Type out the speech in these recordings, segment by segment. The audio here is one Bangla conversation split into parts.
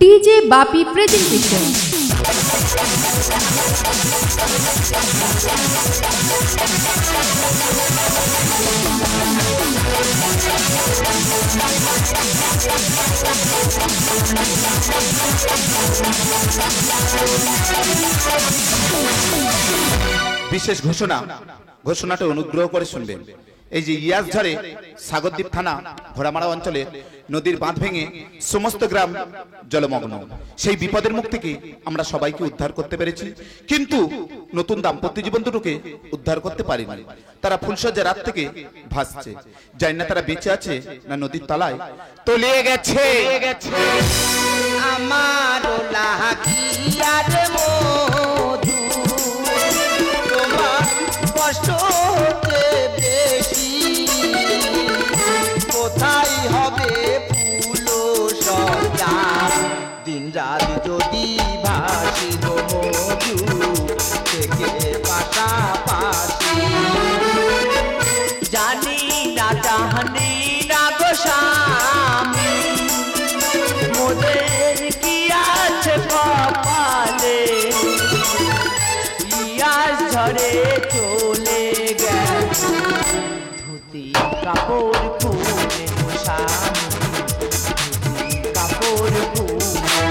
DJ Bapi presentation. বিশেষ ঘোষণাটা অনুগ্রহ করে শুনবেন। এই যে ইয়াসঝড়ে সাগরদ্বীপ থানা ঘোড়ামারা অঞ্চলে নদীর বাঁধ ভেঙে সমস্ত গ্রাম জলমগ্ন, সেই বিপদের মুখ থেকে আমরা সবাইকে উদ্ধার করতে পেরেছি, কিন্তু নতুন দাম্পত্য জীবন দুটোকে উদ্ধার করতে পারিনি। তারা ফুলসজ্জা রাত থেকে ভাসছে, জানি না তারা বেঁচে আছে না নদীর তলায় তলিয়ে গেছে। আমার লাগিয়ার মধু তোমার কষ্ট বেশি, কোথায় হবে ফুল সজ্জা দিন রাত যদি ভাসি গো মধু থেকে পাশাপাশি। জানি না জানি না গো স্বামী মোদের কি আছে কপালে, ইয়াস ঝরে চলে গেছে ধুতি কাপড় খুলে স্বামী, ধুতি কাপড় খুলে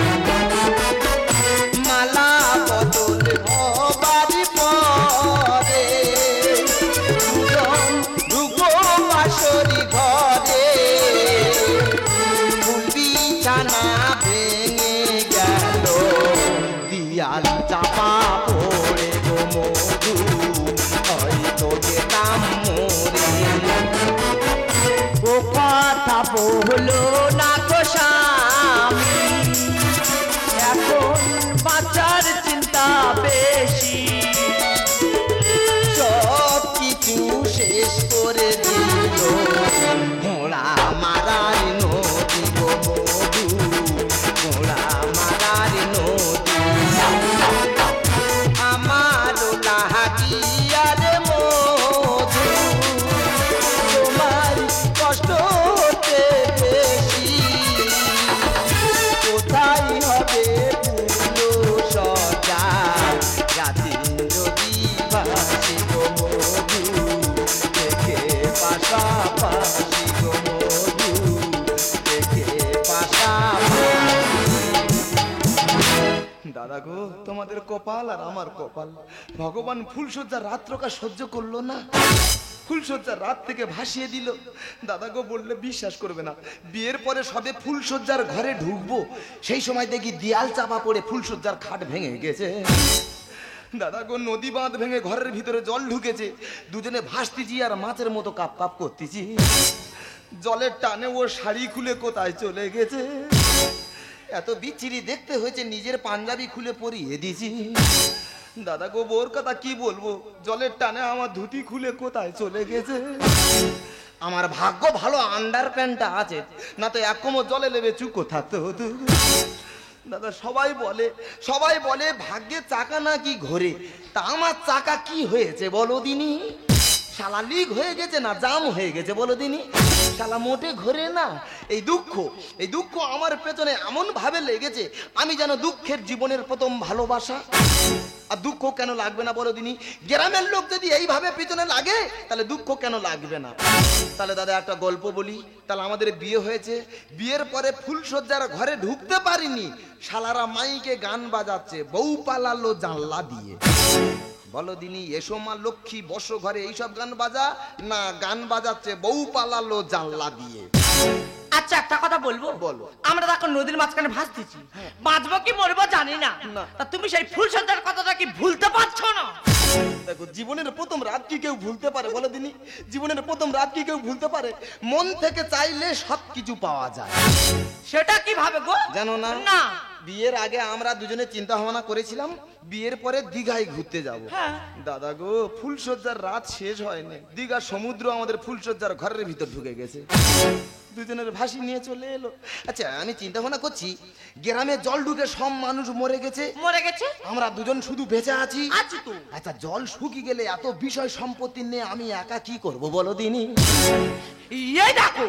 মালা বদল হবার পরে ঢুকো বাসরি ঘরে, বিছানা ভেঙে গেল দিয়াল চাপা পড়ে গো মধু হয়তো যেতাম মরে। ও কথা বললো না গো স্বামী, এখন বাঁচার চিন্তা বেশি, সব কিছু শেষ করে দিল ঘোড়া মারার নদী গো মধু, ঘোড়া মারার নদী। আমার লাগিয়ার মধু তোমার কষ্ট হতে বেশি, কোথায় হবে ফুল সজ্জা রাতে যদি ভাসি গো মধু দেখে পাশাপাশি গো মধু দেখে পাশাপাশি। দাদা গো তোমাদের কপাল আর আমার কপাল, ভগবান ফুলসজ্জার রাত্রকা সহ্য করলো না, ফুলসজ্জার রাত থেকে ভাসিয়ে দিল। দাদা গো বললে বিশ্বাস করবে না, বিয়ের পরে সবে ফুলসজ্জার ঘরে ঢুকবো সেই সময় দেখি দেয়াল চাপা পড়ে ফুলসজ্জার খাট ভেঙে গেছে। দাদা গো নদী বাঁধ ভেঙে ঘরের ভিতরে জল ঢুকেছে, দুজনে ভাসতেছি আর মাছের মতো কাপ কাপ করতেছি, জলের টানে ও শাড়ি খুলে কোথায় চলে গেছে। এত বিচ্ছিরি দেখতে হয়েছে নিজের পাঞ্জাবি খুলে পরিয়ে দিছি। দাদা গো বোর কথা কি বলবো, জলের টানে আমার ধুতি খুলে কোথায় চলে গেছে। আমার ভাগ্য ভালো আন্ডার প্যান্টটা আছে, না তো এক কোমর জলে নেবে চুকো থাকতে হতো। দাদা সবাই বলে ভাগ্যে চাকা নাকি ঘোরে, তা আমার চাকা কি হয়েছে বলো দিনি? শালা লিক হয়ে গেছে না জাম হয়ে গেছে বলো দিনি? শালা মোটে ঘোরে না। এই দুঃখ আমার পেছনে এমন ভাবে লেগেছে, আমি যেন দুঃখের জীবনের প্রথম ভালোবাসা। আর দুঃখ কেন লাগবে না বলো দিনি? গ্রামের লোক যদি এইভাবে পিছনে লাগে তাহলে দুঃখ কেন লাগবে না? তাহলে দাদা একটা গল্প বলি। তাহলে আমাদের বিয়ে হয়েছে, বিয়ের পরে ফুলসজ্জার ঘরে ঢুকতে পারিনি, শালারা মাইকে গান বাজাচ্ছে বউ পালালো জানলা দিয়ে। বলো দিনি এসো মা লক্ষ্মী বসো ঘরে, এইসব গান বাজা না, গান বাজাচ্ছে বউ পালালো জানলা দিয়ে। আচ্ছা একটা কথা বলবো? বলো। আমরা এখন নদীর মাঝখানে ভাসতেছি, বাঁচবো কি মরবো জানি না, তা তুমি সেই ফুলসজ্জার কথাটা কি ভুলতে পারছো না? দেখো জীবনের প্রথম রাত কি কেউ ভুলতে পারে বলো দিনি? জীবনের প্রথম রাত কি কেউ ভুলতে পারে? মন থেকে চাইলে সবকিছু পাওয়া যায়। সেটা কিভাবে গো? জানো না? না। বিয়ের আগে আমরা দুজনে চিন্তা ভাবনা করেছিলাম বিয়ের পরে দীঘায় ঘুরতে যাব। দাদা গো ফুলসজ্জার রাত শেষ হয়নি, দীঘা সমুদ্র আমাদের ফুলসজ্জার ঘরের ভিতর ঢুকে গেছে। দুজনের ভাসি নিয়ে চলে এলো। আচ্ছা আমি চিন্তা ভাবনা করছি, গ্রামে জল ঢুকে সব মানুষ মরে গেছে, মরে গেছে, আমরা দুজন শুধু বেঁচে আছি। আছি তো। আচ্ছা জল শুকিয়ে গেলে এত বিষয় সম্পত্তি নিয়ে আমি একা কি করব বলো দিনি? এই দেখো,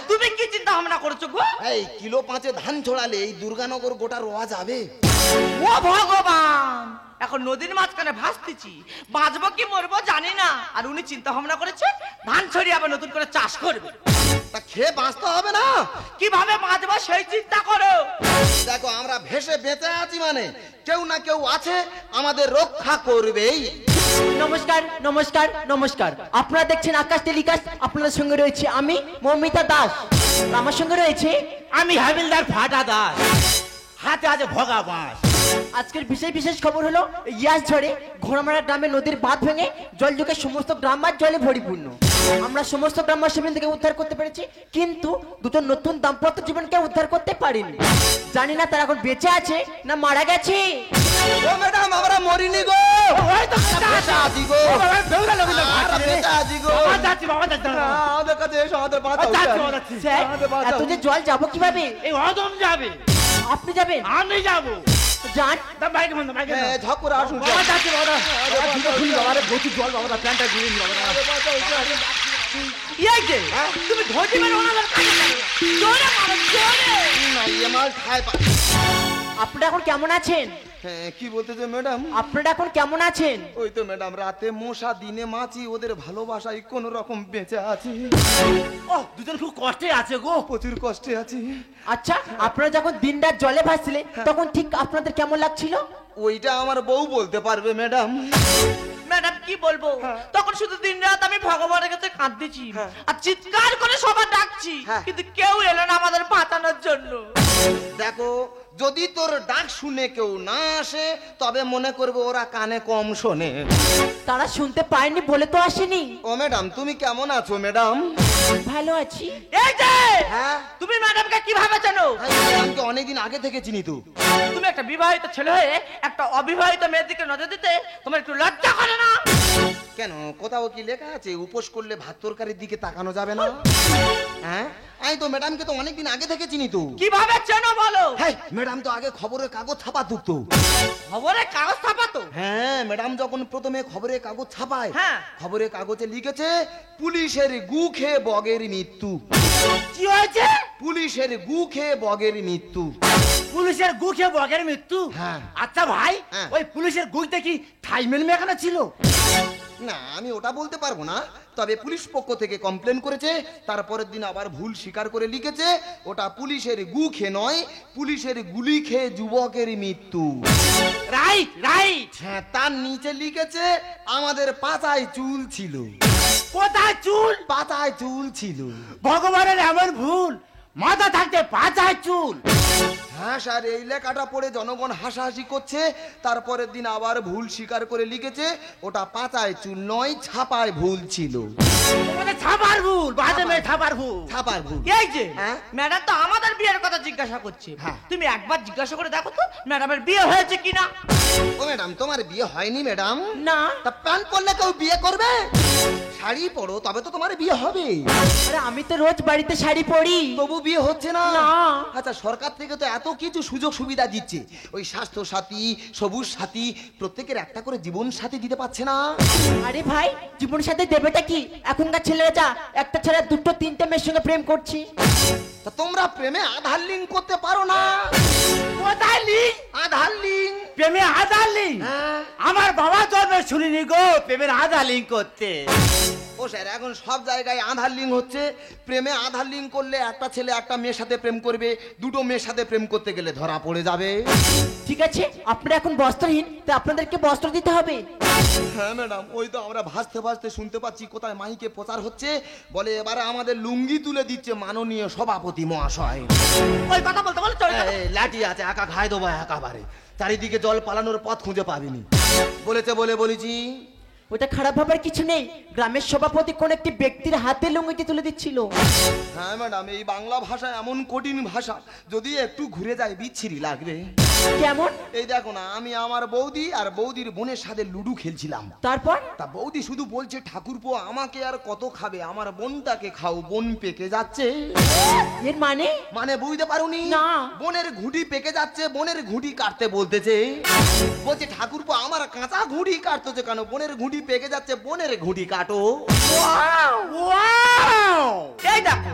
তুমি কি চিন্তা ভাবনা করছো গো? এই কিলো 5 ধান ছড়ালে এই দুর্গানগর গোটা রোয়া যাবে? ও ভগবান, এখন নদীর মাঝখানে ভাসতেছি, বাঁচবো কি মরবো জানি না, আর উনি চিন্তা ভাবনা করেছে ধান ছড়িয়ে আবার নতুন করে চাষ করবে। তা খেয়ে বাঁচতে হবে না? কিভাবে বাঁচবো সেই চিন্তা করো। দেখো আমরা ভেসে বেঁচে আছি মানে কেউ না কেউ আছে আমাদের রক্ষা করবেই। নমস্কার নমস্কার নমস্কার, আপনারা দেখছেন আকাশ টেলিকাস্ট। আপনাদের সঙ্গে রয়েছে আমি মৌমিতা দাস, আমার সঙ্গে রয়েছে আমি হাবিলদার ফাটা দাস, হাতে আছে ভগা বাঁশ। আজকের বিশেষ খবর হলো ইয়াস ঝড়ে ঘোড়ামারা গ্রামে নদীর বাঁধ ভেঙে জল ঢুকে সমস্ত গ্রাম আর জলে ভরিপূর্ণ। আমরা সমস্ত গ্রামবাসী থেকে উদ্ধার করতে পেরেছি, কিন্তু দুটো নতুন দাম্পত্য জীবনকে উদ্ধার করতে পারিনি। জানি না তারা এখন বেঁচে আছে না মারা গেছে। ও ম্যাডাম আমরা মরিনি গো, ওই তো বেঁচে আছি গো, ও বাবা, বেহুলা লোকের লোক আমরা ভাসছে রে। বেঁচে আছি গো। বাবা যাচ্ছি, বাবা যাচ্ছি। আমাদের কাছে এসো, আমাদের বাঁচাও। যাচ্ছি, বাবা যাচ্ছি। স্যার, আমাদের বাঁচাও। এত যে জল যাবো কিভাবে? এই অদম যাবে, আপনি যাবেন? আমি যাবো। যান। তা বাইকে বন্ধ, বাইকে বন্ধ। ঝক করে আসুন। বাবা যাচ্ছি, বাবা। বাবা, জুতো খুলি বাবা, রে, প্রচুর জল বাবা, প্যান্টটা ঘুরে নি বাবা। এই যে তুমি ধরতে পারো ওনাদের কাছে যাবে। জোরে মারো, জোরে। না ইয়ে মাল খায় পা- আপনারা এখন কেমন আছেন? হ্যাঁ কি বলতেছে ম্যাডাম? আপনারা এখন কেমন আছেন? ওই তো ম্যাডাম রাতে মশা দিনে মাছি, ওদের ভালোবাসায় কোন রকম বেঁচে আছি, ও দুজন খুব কষ্টে আছে গো। প্রচুর কষ্টে আছি। আচ্ছা, আপনারা যখন দিন রাত জলে ভাসছিলেন তখন ঠিক আপনাদের কেমন লাগছিল? ওইটা আমার বউ বলতে পারবে ম্যাডাম। ম্যাডাম কি বলবো, তখন শুধু দিন রাত আমি ভগবানের কাছে কাঁদতেছি আর চিৎকার করে সবার ডাকছি, হ্যাঁ। কিন্তু কেউ এলো না আমাদের বাঁচানোর জন্য। দেখো যদি তোর ডাক শুনে কেউ না আসে তবে মনে করবে ওরা কানে কম শোনে। তারা শুনতে পায়নি বলে তো আসেনি। ও ম্যাডাম তুমি কেমন আছো ম্যাডাম? ভালো আছি। এই যে হ্যাঁ তুমি ম্যাডামকে কিভাবে চেনো? আমি ম্যাডামকে অনেকদিন আগে থেকে চিনি তো। তুমি একটা বিবাহিত ছেলে হয়ে একটা অবিবাহিত মেয়ের দিকে নজর দিতে তোমার একটু লজ্জা করে না? কেন কোথাও কি লেখা আছে উপোস করলে ভাত তরকারির দিকে তাকানো যাবে না? হ্যাঁ আমি তো ম্যাডামকে তো অনেকদিন আগে থেকে চিনি তো। কিভাবে চেনো বলো? হ্যাঁ ম্যাডাম তো আগে খবরের কাগজ ছাপা তো। খবরে কাগজ ছাপাতো? হ্যাঁ ম্যাডাম যখন প্রথমে খবরের কাগজ ছাপায়, হ্যাঁ। খবরের কাগজে লিখেছে পুলিশের গু খেয়ে বগের মৃত্যু। কি হয়েছে? পুলিশের গু খেয়ে বগের মৃত্যু। পুলিশের গু খেয়ে বগের মৃত্যু? হ্যাঁ। আচ্ছা ভাই, হ্যাঁ। ওই পুলিশের গুতে কি থাইমেল মেখানো ছিল? না আমি ওটা বলতে পারবো না, তবে পুলিশ পক্ষ থেকে কমপ্লেন করেছে, তারপরের দিন আবার ভুল স্বীকার করে লিখেছে ওটা পুলিশের গু খেয়ে নয়, পুলিশের গুলি খেয়ে যুবকের মৃত্যু। Right right. হ্যাঁ তার নিচে লিখেছে আমাদের পাতায় চুল ছিল। কোথায় চুল? পাতায় চুল ছিল। ভগবানের এমন ভুল, মাথা থাকতে পাছায় চুল। হ্যাঁ স্যার এই লেখাটা পড়ে জনগণ হাসাহাসি করছে, তারপরের দিন আবার ভুল স্বীকার করে লিখেছে ওটা পাতায় চুল নয় ছাপায় ভুল ছিল। তোমাদের ছাপার ভুল, বাজে মেয়ে ছাপার ভুল। ছাপার ভুল। এই যে হ্যাঁ? ম্যাডাম তো আমাদের বিয়ের কথা জিজ্ঞাসা করছে, হ্যাঁ। তুমি একবার জিজ্ঞাসা করে দেখো তো ম্যাডামের বিয়ে হয়েছে কিনা। ও ম্যাডাম তোমার বিয়ে হয়নি ম্যাডাম? না। তা প্যান্ট পরলে কেউ বিয়ে করবে? শাড়ি পরো তবে তো তোমার বিয়ে হবে। আরে আমি তো রোজ বাড়িতে শাড়ি পরি। তবু বিয়ে হচ্ছে না? না। আচ্ছা সরকার থেকে তো এত কিছু সুযোগ সুবিধা দিচ্ছে, ওই স্বাস্থ্য সাথী, সবুজ সাথী, প্রত্যেকের একটা করে জীবন সাথী দিতে পারছে না? আরে ভাই, জীবন সাথে দেবেটা কি? এখনকার ছেলেরা যা একটা ছেলে দুটো তিনটে মেয়ের সঙ্গে প্রেম করছি। তা তোমরা প্রেমে আধার লিঙ্ক করতে পারো না? কোথায় লিঙ্ক? আধার লিঙ্ক। প্রেমে আধার লিঙ্ক? হ্যাঁ। আমার বাবা জন্মে শুনিনি গো প্রেমের আধার লিঙ্ক করতে। ও স্যার এখন সব জায়গায় আধার লিঙ্ক হচ্ছে। প্রেমে আধার লিঙ্ক করলে একটা ছেলে একটা মেয়ের সাথে প্রেম করবে, দুটো মেয়ের সাথে প্রেম করতে গেলে ধরা পড়ে যাবে। ঠিক আছে, আপনারা এখন বস্ত্রহীন, তো আপনাদেরকে বস্ত্র দিতে হবে। হ্যাঁ ম্যাডাম ওই তো আমরা ভাসতে ভাসতে শুনতে পাচ্ছি কোথায় মাইকে প্রচার হচ্ছে, বলে এবারে আমাদের লুঙ্গি তুলে দিচ্ছে মাননীয় সভাপতি মহাশয়। ওই কথা বলতে বলে চলে যাবে। লাঠি আছে একা ঘাই দেবো একেবারে, চারিদিকে জল পালানোর পথ খুঁজে পাবিনি বলেছে বলে বলেছি। ওটা খারাপ ভাবার কিছু নেই, গ্রামের সভাপতি কোন একটি ব্যক্তির হাতে লুঙ্গিটি তুলে দিচ্ছিল। হ্যাঁ ম্যাডাম এই বাংলা ভাষা এমন কঠিন ভাষা, যদি একটু ঘুরে যায় বিচ্ছিরি লাগবে। কেমন? এই দেখো না, আমি আমার বৌদি আর বৌদির বোনের সাথে লুডু খেলছিলাম। তারপর? তা বৌদি শুধু বলছে, ঠাকুরপো আমাকে আর কত খাবে, আমার বোনটাকে খাও, বোন পেকে যাচ্ছে। এর মানে? মানে বুঝতে পারোনি? না। বোনের ঘুঁটি পেকে যাচ্ছে, বোনের ঘুঁটি কাটতে বলতেছে। বলছে ঠাকুরপো আমার কাঁচা ঘুঁটি কাটতেছে কেন, বোনের ঘুঁটি পেকে যাচ্ছে, বোনের ঘুঁটি কাটো। এই দেখো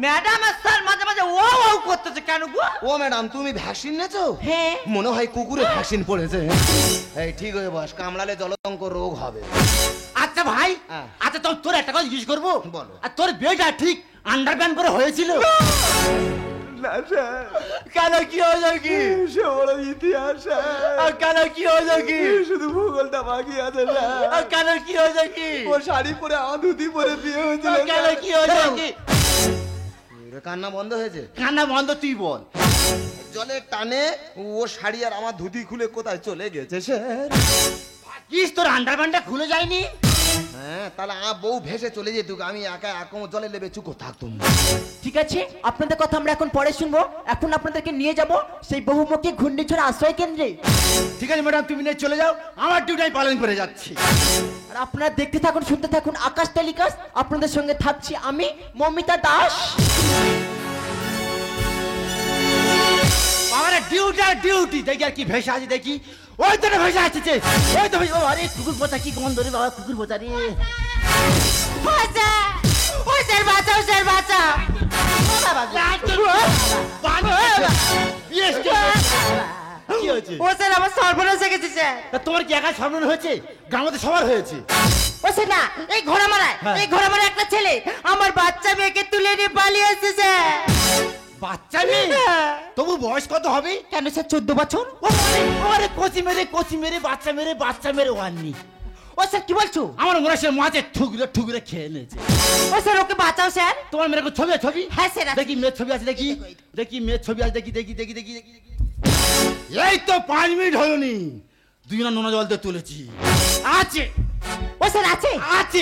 ম্যাডাম আর স্যার মাঝে মাঝে ও করতেছে কেন গো? ও ম্যাডাম, তুমি ভ্যাকসিন নেছো? হ্যাঁ। মনে হয় কুকুরে ভ্যাকসিন পড়েছে। এই ঠিক হয়ে বস, কামড়ালে জলতঙ্ক রোগ হবে। আচ্ছা ভাই, হ্যাঁ। আচ্ছা তোর একটা কথা জিজ্ঞেস করবো। বলো। আর তোর বিয়েটা ঠিক আন্ডারপ্যান্ট করে হয়েছিল? না স্যার, কেন, কি হয়েছে কি? সে বড় ইতিহাস স্যার। আর কেন, কি হয়েছে কি? শুধু ভূগোলটা বাকি আছে স্যার। আর কেন, কি হয়েছে কি? ও শাড়ি পরে আমার ধুতি পরে বিয়ে হয়েছিল। আর কেন, কি হয়েছে কি? কান্না বন্ধ হয়েছে? কান্না বন্ধ, তুই বল। জলের টানে ও শাড়ি আর আমার ধুতি খুলে কোথায় চলে গেছে স্যার। কিস, তোর আন্ডারপ্যান্টটা খুলে যায়নি? হ্যাঁ, তাহলে আমার বউ ভেসে চলে যেত, আমি একা জলে লেবে চুকো থাকতুম। ঠিক আছে, আপনাদের কথা আমরা এখন পরে শুনবো। এখন আপনাদেরকে নিয়ে যাব সেই বহুমুখী ঘূর্ণিঝড় আশ্রয় কেন্দ্রে। ঠিক আছে ম্যাডাম, তুমি নিয়ে চলে যাও, আমার ডিউটি আমি পালন করে যাচ্ছি। আর আপনারা দেখতে থাকুন, শুনতে থাকুন আকাশ টেলিকাস্ট। আপনাদের সঙ্গে থাকছি আমি, মমিতা দাস। আমার ডিউটি দেখি আর কি ভেসে আছে, দেখি ওই তো ভেসে আসছে, ওই তো ভেসে। আরে কুকুর পোচা, কি গন্ধ রে বাবা, কুকুর পোচা রে। বাঁচা! ও স্যার বাঁচাও, স্যার বাঁচাও! কি হয়েছে? ও স্যার আমার সর্বনাশ হয়ে গেছে স্যার। তা তোমার কি একা সর্বনাশ হয়েছে? গ্রামে সবার হয়েছে। ও স্যার না, এই ঘোড়া মারায়, এই ঘোড়া মারা একটা ছেলে আমার বাচ্চা মেয়েকে তুলে নিয়ে পালিয়ে আসছে স্যার। বাচ্চা মেয়ে? তবু বয়স কত হবে? কেন স্যার, 14 বছর। আরে কচি মেরে বাচ্চা মেরে ওয়াননি। ও স্যার কি বলছো? আমার মনে হচ্ছে মাঝে ঠুকরে খেয়ে নিয়েছে। ও স্যার ওকে বাঁচাও স্যার। তোমার মেয়ের ছবি? হ্যাঁ স্যার, আছে। দেখি মেয়ের ছবি আছে, দেখি মেয়ের ছবি আছে, দেখি। এই তো 5 মিনিট হয়নি, 2 জনা নোনা জল দিয়ে তুলেছি। আছে। ও স্যার আছে।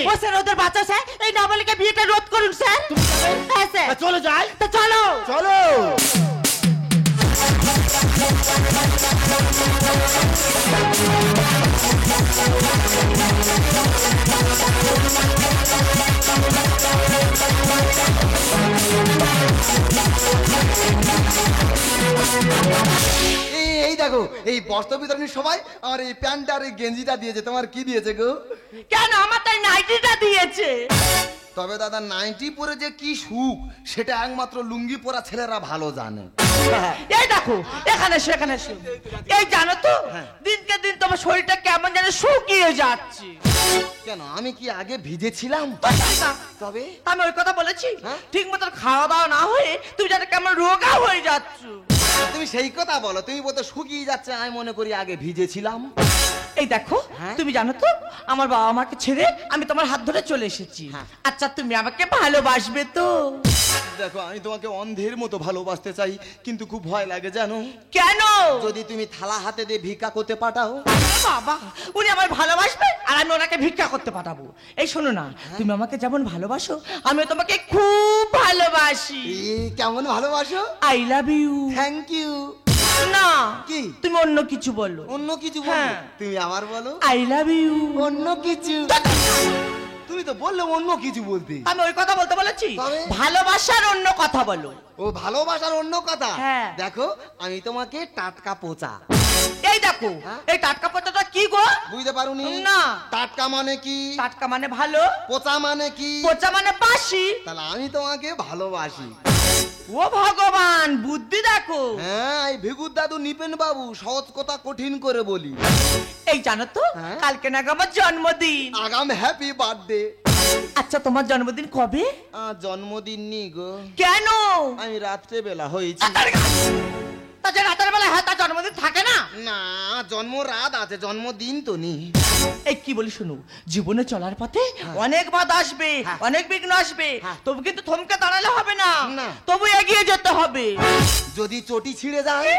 ও স্যার ওদের বাঁচাও স্যার, এই নাবালিকা বিয়েটা রোধ করুন স্যার। হ্যাঁ স্যার। চলো যাই। তো চলো। এই দেখো, এই বস্ত্র বিতরণীর সবাই আমার এই প্যান্টটা আর এই গেঞ্জিটা দিয়েছে। তোমার কি দিয়েছে গো? কেন আমার তাই নাইটিটা দিয়েছে? তবে দাদা, নাইটি পরে যে কি সুখ সেটা একমাত্র লুঙ্গি পরা ছেলেরা ভালো জানে। এই দেখো এখানে সেখানে এই জানো তো দিনকে দিন তোমার শরীরটা কেমন যেন শুকিয়ে যাচ্ছে। কেন, আমি কি আগে ভিজেছিলাম? তবে আমি ওই কথা বলেছি? হ্যাঁ? ঠিক মতো খাওয়া দাওয়া না হয়ে তুমি যেন কেমন রোগা হয়ে যাচ্ছ। তুমি সেই কথা বলো, তুমি বলতে শুকিয়ে যাচ্ছে, আমি মনে করি আগে ভিজেছিলাম। এই দেখো হ্যাঁ? তুমি জানো তো আমার বাবা আমাকে ছেড়ে আমি তোমার হাত ধরে চলে এসেছি। হ্যাঁ। আচ্ছা তুমি আমাকে ভালোবাসবে তো? দেখো, আমি তোমাকে অন্ধের মতো ভালোবাসতে চাই, কিন্তু খুব ভয় লাগে জানো। কেন? যদি তুমি থালা হাতে দিয়ে ভিক্ষা করতে পাঠাও। বাবা, উনি আমার ভালোবাসবে আর আমি ওনাকে ভিক্ষা করতে পাঠাবো? এই শোনো না, তুমি আমাকে যেমন ভালোবাসো আমিও তোমাকে খুব ভালোবাসি। কেমন ভালোবাসো? I love you. Thank you. না, কি? তুমি অন্য কিছু বলো। অন্য কিছু বলো? হ্যাঁ। তুমি আবার বলো। I love you. অন্য কিছু? তুমি তো বললে অন্য কিছু বলতে। আমি ওই কথা বলতে বলেছি? তবে? ভালোবাসার অন্য কথা বলো। ও ভালোবাসার অন্য কথা? হ্যাঁ। দেখো, আমি তোমাকে টাটকা পোচা। এই দেখো হ্যাঁ? এই টাটকা পচাটা কি গো? বুঝতে পারোনি? না। টাটকা মানে কি? টাটকা মানে ভালো, পোচা মানে কি? পচা মানে বাসি। তাহলে আমি তোমাকে ভালোবাসি। ও ভগবান, বুদ্ধি দেখো। হ্যাঁ, এই ভিগুর দাদু নিপেন বাবু সহজ কথা কঠিন করে বলি। এই জানো তো হ্যাঁ? কালকে নাকি আমার জন্মদিন। আগাম হ্যাপি বার্থডে। আচ্ছা তোমার জন্মদিন কবে? জন্মদিন নি গো, কেন? আমি রাত্রে বেলা হয়েছি। তা যে রাতের বেলা হ্যাঁ তার জন্মদিন থাকে না? না, জন্ম রাত আছে, জন্মদিন তো নি। এই কি বলি শুনো, জীবনে চলার পথে অনেক বাধা আসবে, অনেক বিঘ্ন আসবে, তবু কিন্তু থমকে দাঁড়ালে হবে না, না। তবু এগিয়ে যেতে হবে। যদি চটি ছিঁড়ে যায়,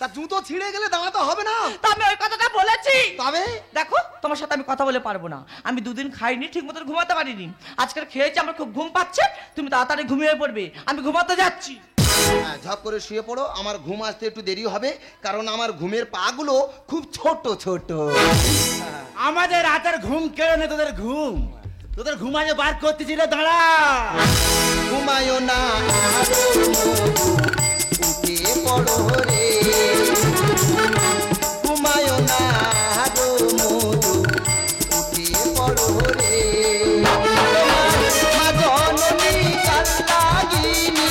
তা জুতো ছিঁড়ে গেলে দাঁড়াতে হবে না। তা আমি ওই কথাটা বলেছি। তবে দেখো তোমার সাথে আমি কথা বলে পারবো না, আমি 2 দিন খাইনি, ঠিক মতো ঘুমাতে পারিনি, আজকাল খেয়েছি, আমার খুব ঘুম পাচ্ছে, তুমি তাড়াতাড়ি ঘুমিয়ে পড়বে, আমি ঘুমাতে যাচ্ছি। হ্যাঁ, ঝপ করে শুয়ে পড়ো, আমার ঘুম আসতে একটু দেরি হবে, কারণ আমার ঘুমের পাগুলো খুব ছোট ছোট। আমাদের রাতের ঘুম কেড়ে নে তোদের ঘুম, তোদের ঘুমায় বার করতেছিল। দাঁড়া, ঘুমায়ো না আরো মধু, উঠে পড়ো রে, ঘুমায়ো না আরো মধু, উঠে পড়ো রে। মা জননী কাল লাগিনি,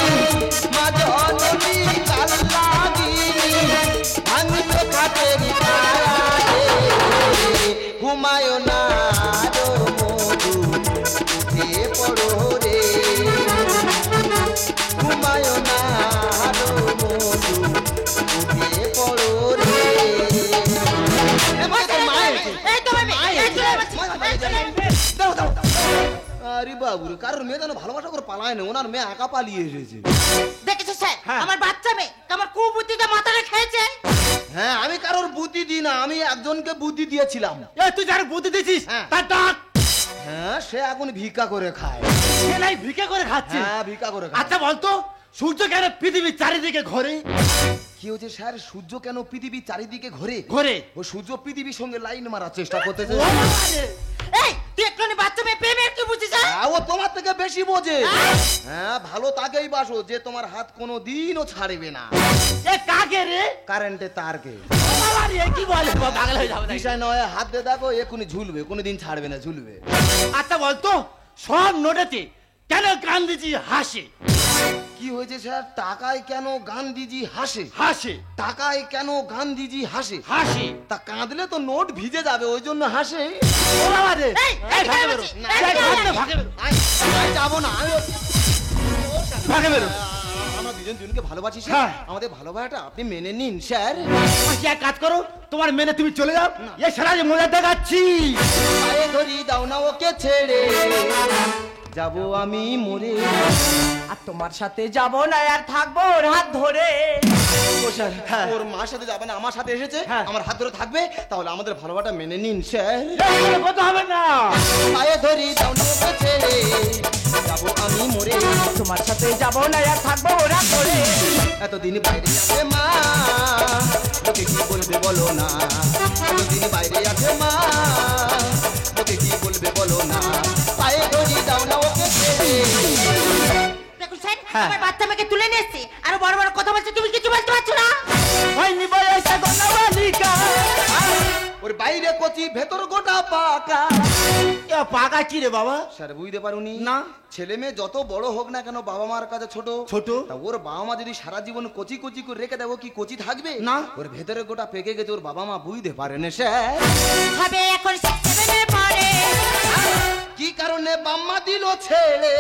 মা জননী কাল লাগিনি, ভাঙিল খাটের পায়া রে, ঘুমায়ো না আরো মধু, উঠে পড়ো রে, ঘুমায়ো না আরো মধু, উঠে পড়ো রে। আরে বাবুরে, কারোর মেয়ে যেন ভালোবাসা করে পালায় না, ওনার মেয়ে একা পালিয়ে এসেছে। দেখেছো স্যার, আমার বাচ্চা মেয়ে আমার কুবুদ্ধিতে মাথাটা খেয়েছে। হ্যাঁ, আমি কারোর বুদ্ধি দিই না, আমি একজনকে বুদ্ধি দিয়েছিলাম। এ তুই যার বুদ্ধি দিছিস হ্যাঁ। তার ডাক। হ্যাঁ, সে এখন ভিক্ষা করে খায়। সে নাই ভিক্ষা করে খাচ্ছে। হ্যাঁ, ভিক্ষা করে খায়। আচ্ছা বলতো, সূর্য কেন পৃথিবীর চারিদিকে ঘোরে? কি হচ্ছে স্যার, সূর্য কেন পৃথিবীর চারিদিকে ঘোরে? ঘোরে। ও সূর্য পৃথিবীর সঙ্গে লাইন মারার চেষ্টা করতেছে। ও বাবা রে। এই তুই একটুখানি বাচ্চা মেয়ে প্রেমের কি বুঝিস? হ্যাঁ, ও তোমার থেকে বেশি বোঝে। হ্যাঁ, ভালো তাকেই বাসো যে তোমার হাত কোনো দিনও ছাড়বে না। এ কাকে রে? কারেন্টে তারকে ও বাবা রে, কি বলে পাগল হয়ে যাবে নাকি? বিষয় নয়, হাত দিয়ে দেখো, এখনই ঝুলবে, কোনোদিন ছাড়বে না, ঝুলবে। আচ্ছা বলতো, সব নোটেতে কেন গান্ধীজি হাসে? কি হয়েছে স্যার, টাকায় কেন গান্ধীজি হাসে? হাসে টাকায় কেন গান্ধীজি হাসে? হাসে। তা কাঁদলে তো নোট ভিজে যাবে, ওই জন্য হাসে। ও বাবা রে, এই, এই এই, ভাগে এই, বেরো, এই, এই এই, ভাগে এই, ভাগে বেরো, আমি যাবো না, ভাগে বেরো। আমরা দুজন দুজনকে ভালোবাসি স্যার। হ্যাঁ। আমাদের ভালোবাসাটা আপনি মেনে নিন স্যার। আচ্ছা এক কাজ করো, তোমার মেনে তুমি চলে যাও, এ সারা যে মজা দেখাচ্ছি। পায়ে ধরি দাও না ওকে ছেড়ে, যাবো আমি মরে। আর তোমার সাথে যাব না আর থাকবো ওর হাত ধরে। ও স্যার, ওর মার সাথে যাবে না, আমার সাথে এসেছে, হ্যাঁ। আমার হাত ধরে থাকবে, তাহলে আমাদের ভালোবাসাটা মেনে নিন স্যার। এই বলে কথা হবে না। পায়ে ধরি দাও না ওকে ছেড়ে, যাবো আমি মরে। তোমার সাথে যাব না আর থাকবো ওর হাত ধরে। এতদিন বাইরে আছে মা, লোকে কি বলবে বলো না, এতদিন বাইরে আছে মা, লোকে কি বলবে বলো না, পায়ে ধরি দাও না ওকে ছেড়ে। দেখুন স্যার, আমার বাচ্চা মেয়েকে তুলে নিয়ে এসেছি, আরো বড় বড় কথা বলছে, তুমি কিছু বলতে পারছো না? হয়নি বয়সে গোনা বালিকা। ওর বাইরে কচি, ভেতর গোটা পাকা। এ পাকা কি রে বাবা? স্যার বুঝতে পারুনি না। ছেলে মেয়ে যত বড় হোক না কেন, বাবা মার কাছে ছোট ছোট। তা ওর বাবা মা যদি সারা জীবন কচি কচি করে রেখে দেবো, কি কচি থাকবে? না। ওর ভেতরে গোটা পেকে গেছে, ওর বাবা মা বুঝতে পারে না স্যার। হবে এখন 6-7 পরে। কি কারণে বাম্মা দিল ছেড়ে?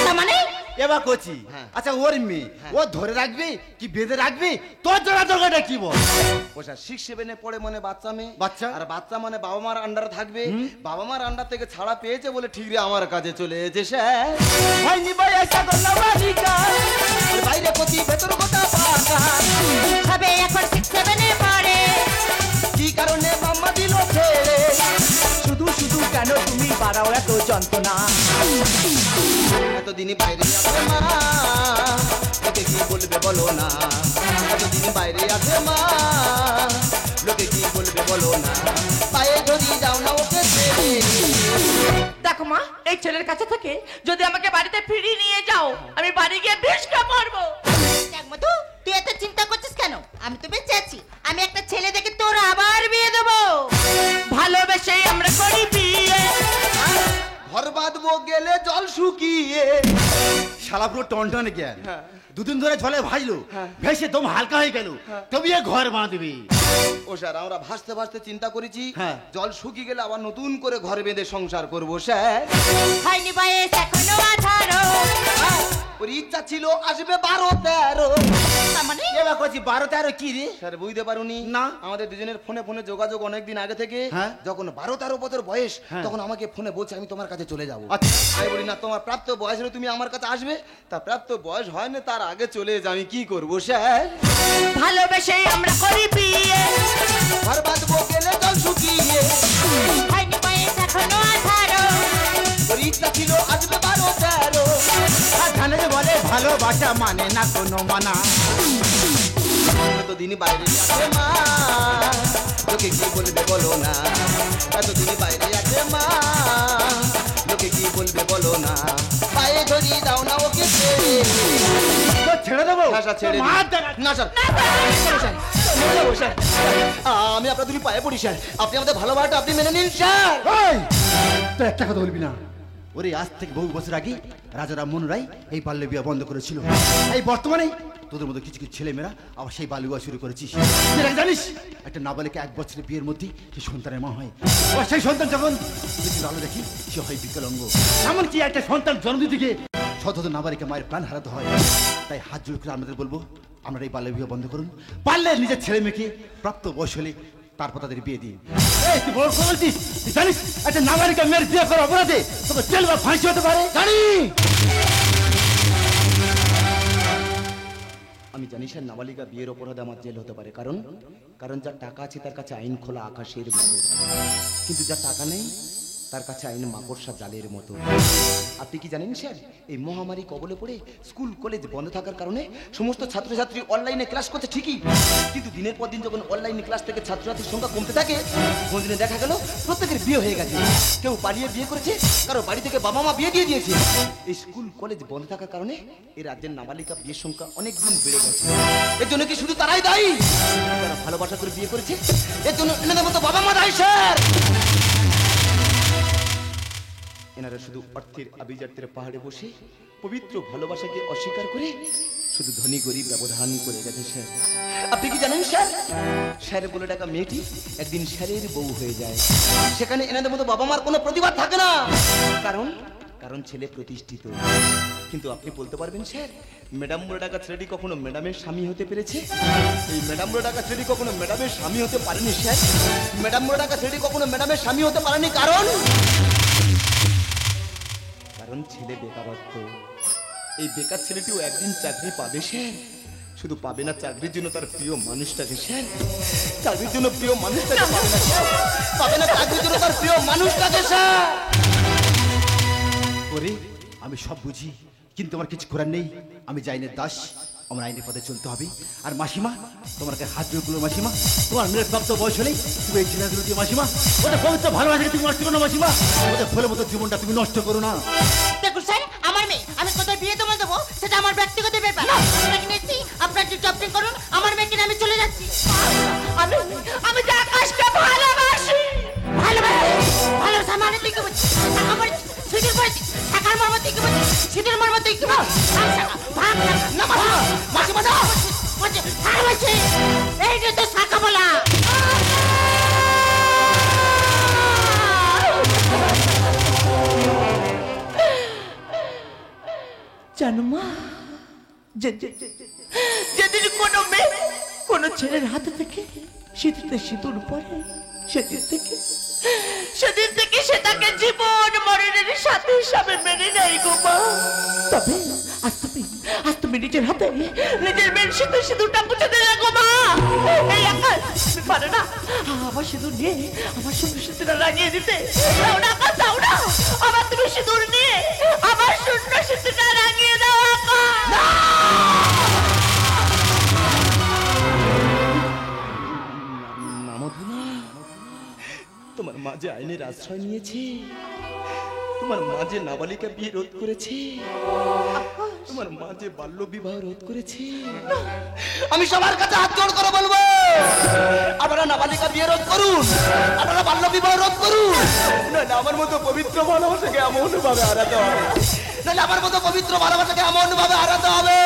তার মানে এবার কচি। হ্যাঁ। আচ্ছা ওর মেয়ে, ও ধরে রাখবে কি বেঁধে রাখবে? তোর জোড়া দরকারটা কি বল? ও স্যার 6-7 পড়ে মানে বাচ্চা মেয়ে, বাচ্চা। আর বাচ্চা মানে বাবা মার আন্ডারে থাকবে, বাবা মার আন্ডার থেকে ছাড়া পেয়েছে বলে ঠিক রে আমার কাছে চলে এসেছে স্যার। হয়নি বয়সে গোনা বালিকা। ওর বাইরে কচি, ভেতর গোটা পাকা। হবে এখন 6-7 পরে। কি কারণে বাম্মা দিল ছেড়ে? শুধু শুধু কেন তুমি বাড়াও এত যন্ত্রণা? এতদিন বাইরে আছে মা, লোকে কি বলবে বলো না, এতদিন বাইরে আছে মা, লোকে কি বলবে বলো না, পায়ে ধরি যাও না ওকে ছেড়ে। দেখো মা, এই ছেলের কাছে থেকে যদি আমাকে বাড়িতে ফিরিয়ে নিয়ে যাও, আমি বাড়ি গিয়ে ভিক্ষা করবো। মধু, তুই এত চিন্তা করছিস কেন? আমি তো বেঁচে আছি, আমি একটা ছেলে দেখে তোর আবার বিয়ে দেবো। ভালোবেসে আমরা করি বিয়ে। ঘর বাঁধবো গেলে জল শুকিয়ে। শালা পুরো টনটনে জ্ঞান। দুদিন ধরে জলে ভাজলো, ভেসে দম হালকা হয়ে গেল, তবে এ ঘর বাঁধবি। ও স্যার, আমরা ভাসতে ভাসতে চিন্তা করেছি, হ্যাঁ। জল শুকিয়ে গেলে আবার নতুন করে ঘর বেঁধে সংসার করবো স্যার। হয়নি বয়স এখনো 18। ওর ইচ্ছা ছিল আসবে 12-13। তার মানে এবার কচি 12-13 কি রে? স্যার বুঝতে পারুনি না। আমাদের দুজনের ফোনে ফোনে যোগাযোগ অনেকদিন আগে থেকে। হ্যাঁ। যখন 12-13 বছর বয়স, হ্যাঁ। তখন আমাকে ফোনে বলছে আমি তোমার কাছে চলে যাবো। আচ্ছা। আমি বলি না, তোমার প্রাপ্ত বয়স হলে তুমি আমার কাছে আসবে। তা প্রাপ্ত বয়স হয় না, তার আগে চলে যা, আমি কি করবো স্যার? ভালোবেসে আমরা করি বিয়ে। ঘর বাঁধবো গেলে জল শুকিয়ে। হয়নি বয়স এখনো 18। ওর ইচ্ছা ছিল আসবে 12-13। আর জানে যে বলে ভালোবাসা মানে না কোনো মানা। এতদিনই বাইরে আছে মা, লোকে কি বলবে বলো না। এতদিনই বাইরে আছে মা, লোকে কি বলবে বলো না। পায়ে ধরি দাও না ওকে ছেড়ে। ছেড়ে দেবো? না স্যার, ছেড়ে দিন। মার দেন। না স্যার, স্যার, আমি আপনার দুটি পায়ে পড়ি স্যার, আপনি আমাদের ভালোবাসাটা আপনি মেনে নিন স্যার। তো একটা কথা বলবি না? ওরে আজ থেকে বহু বছর আগে রাজা রামমোহন রায় এই বাল্য বিবাহ বন্ধ করেছিল। এই বর্তমানে তোদের মতো কিছু কিছু ছেলেমেয়েরা আবার সেই বাল্য বিবাহ শুরু করেছিস। জানিস একটা নাবালিকা 1 বছরের বিয়ের মধ্যে সেই সন্তানের মা হয়। আর সেই সন্তান যখন পৃথিবীর আলো দেখি সে হয় বিকলাঙ্গ। এমনকি একটা সন্তান জন্ম দিতে গিয়ে শত শত নাবালিকা মায়ের প্রাণ হারাতে হয়। তাই হাত জোড় করে আমাদের বলবো, আমরা এই বাল্য বিবাহ বন্ধ করুন। পারলে নিজের ছেলে মেয়েকে প্রাপ্ত বয়স হলে তারপর তাদের বিয়ে দিন। তুই বড় কথা বলছিস? তুই জানিস একটা নাবালিকা মেয়ের বিয়ে করার অপরাধে তোকে জেল বা ফাঁসি হতে পারে? জানি। আমি জানি স্যার, নাবালিকা বিয়ের অপরাধে আমার জেল হতে পারে, কারণ যার টাকা আছে তার কাছে আইন খোলা আকাশের মতো, কিন্তু যার টাকা নেই তার কাছে আইন মাকড়সা জালের মতো। আপনি কি জানেন স্যার, এই মহামারী কবলে পড়ে স্কুল কলেজ বন্ধ থাকার কারণে সমস্ত ছাত্রছাত্রী অনলাইনে ক্লাস করছে ঠিকই, কিন্তু দিনের পর দিন যখন অনলাইনে ক্লাস থেকে ছাত্রছাত্রীর সংখ্যা কমতে থাকে, কোনদিনে দেখা গেল প্রত্যেকের বিয়ে হয়ে গেছে। কেউ পালিয়ে বিয়ে করেছে, কারো বাড়ি থেকে বাবা মা বিয়ে দিয়ে দিয়েছে। এই স্কুল কলেজ বন্ধ থাকার কারণে এই রাজ্যের নাবালিকা বিয়ের সংখ্যা অনেক দিন বেড়ে গেছে। এর জন্য কি শুধু তারাই দায়ী যারা ভালোবাসা করে বিয়ে করেছে? এর জন্য এনাদের মতো বাবা মা দায়ী স্যার। এনারা শুধু অর্থের আভিজাত্যের পাহাড়ে বসে পবিত্র ভালোবাসাকে অস্বীকার করে শুধু ধনী গরিব ব্যবধান করে গেছে স্যার। আপনি কি জানেন স্যার, স্যার বলে ডাকা মেয়েটি একদিন স্যারের বউ হয়ে যায়। সেখানে এনাদের মতো বাবা মার কোনো প্রতিবাদ থাকে না, কারণ ছেলে প্রতিষ্ঠিত। কিন্তু আপনি বলতে পারবেন স্যার, ম্যাডাম বলে ডাকা ছেলেটি কখনো ম্যাডামের স্বামী হতে পেরেছে? এই ম্যাডাম বলে ডাকা ছেলেটি কখনো ম্যাডামের স্বামী হতে পারেনি স্যার। ম্যাডাম বলে ডাকা ছেলেটি কখনো ম্যাডামের স্বামী হতে পারেনি, কারণ ছেলে বেকারত্ব। এই বেকার ছেলেটিও একদিন চাকরি পাবে স্যার, শুধু পাবে না চাকরির জন্য তার প্রিয় মানুষটাকে স্যার। চাকরির জন্য প্রিয় মানুষটাকে পাবে না স্যার, পাবে না চাকরির জন্য তার প্রিয় মানুষটাকে স্যার। ওরে আমি সব বুঝি, কিন্তু আমার কিছু করার নেই। আমি যে আইনের দাস, আমার আইনের পথে চলতে হবে। আর মাসিমা, তোমাকে হাত জোড় করো মাসিমা, তোমার মেয়ের প্রাপ্ত বয়স হলেই তুমি এই ছেলেগুলো দিয়ে মাসিমা, ওদের পবিত্র ভালোবাসাকে তুমি নষ্ট করো না মাসিমা, ওদের ফুলের মতো জীবনটা তুমি নষ্ট করো না। দেখুন স্যার, আমার মেয়ে, আমি কোথায় বিয়ে তোমার দেবো সেটা আমার ব্যক্তিগত ব্যাপার। আপনাকে নিচ্ছি, আপনার যে জবটিং করুন, আমার মেয়েকে নিয়ে আমি চলে যাচ্ছি। আমি যে আকাশকে ভালোবাসি। ভালোবাসা মানে তুই কি বলছিস? আমার সিঁদুর পড়েছি, শাখার মর্ম তুই কি বলছিস? সিঁদুর মর্ম তুই কি বলছিস? এই যে তো শাখা বলা। জানো মা, যেদিন কোনো মেয়ে কোনো ছেলের হাতে থেকে সিঁদুরতে সিঁদুর পরে, সেদিন থেকে সে তাকে জীবন মরণের সাথে হিসাবে মেনে নেয় গো মা। তবে আজ তুমি নিজের হাতে নিজের মেয়ের সিঁদুরটা মুছে দেবে গো মা। এই আকাশ পারে না আমার সিঁদুর নিয়ে আমার শূন্য সিঁদুরটা লাগিয়ে দিতে। দাও না আকাশ, দাও না, আবার তুমি সিঁদুর নিয়ে আমার শূন্য সিঁদুরটা লাগিয়ে দাও তোমার মা যে আইনের আশ্রয় নিয়েছে, তোমার মা যে নাবালিকা বিয়ে রোধ করেছে, তোমার মা যে বাল্য বিবাহ রোধ করেছে, আমি সবার কাছে হাত জোড় করে বলবো, আপনারা নাবালিকা বিয়ে রোধ করুন, আপনারা বাল্য বিবাহ রোধ করুন। নইলে আমার মতো পবিত্র ভালোবাসাকে এমন ভাবে হারাতে হবে, নইলে আমার মতো পবিত্র ভালোবাসাকে এমন ভাবে হারাতে হবে।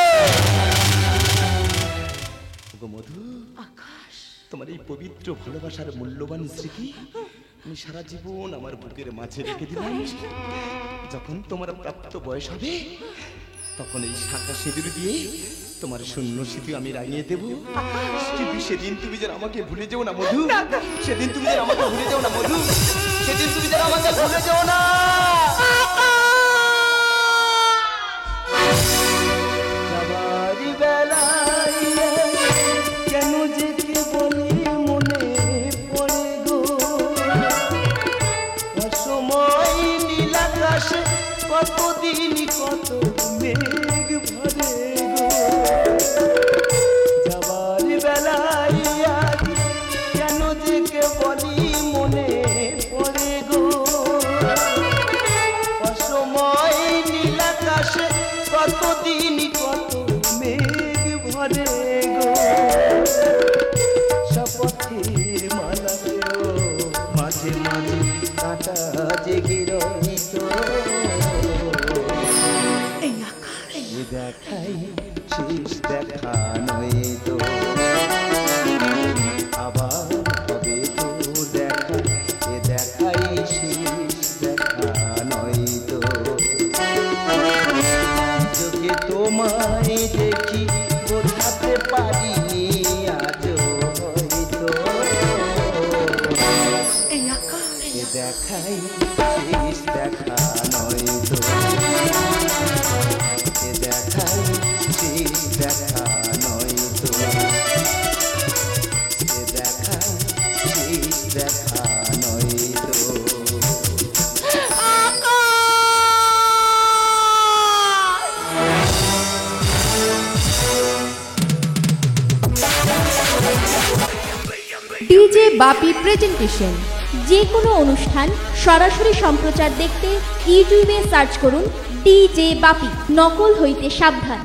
মধু, আকাশ, তোমার এই পবিত্র ভালোবাসার মূল্যবান স্মৃতি আমি সারা জীবন আমার বুকের মাঝে রেখে দিলাম। যখন তোমার প্রাপ্ত বয়স হবে, তখন এই শাখা সিঁদুর দিয়ে তোমার শূন্য স্মৃতি আমি রাঙিয়ে দেবো। কিন্তু সেদিন তুমি যেন আমাকে ভুলে যেও না মধু, সেদিন তুমি যেন আমাকে ভুলে যেও না মধু, সেদিন তুমি যেন আমাকে ভুলে যেও না। যাবারি বেলায় কেন যে কে বলে মনে পড়ে গো, অসময় নীল আকাশে কতদিন কত মেঘ ভরে ডিজে বাপি প্রেজেন্টেশন। যে কোনো অনুষ্ঠান সরাসরি সম্প্রচার দেখতে ইউটিউবে সার্চ করুন ডিজে বাপি, নকল হইতে সাবধান।